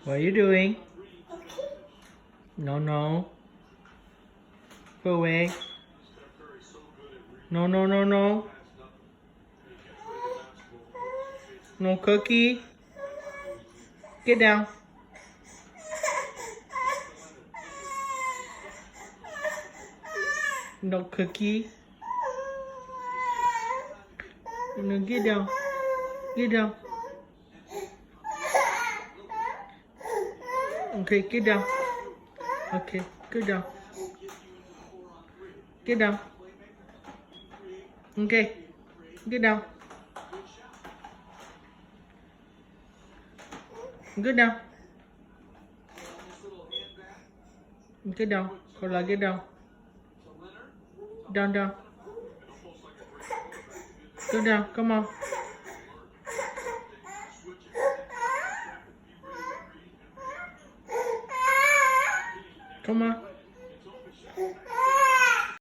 What are you doing? No, no. Go away. No, no, no, no. No cookie. Get down. No cookie. No, get down. Get down. Okay, get down. Okay, get down. Get down. Okay, get down. Get down. Get down. Cola, get down. Down, down. Go down. Come on. Come on.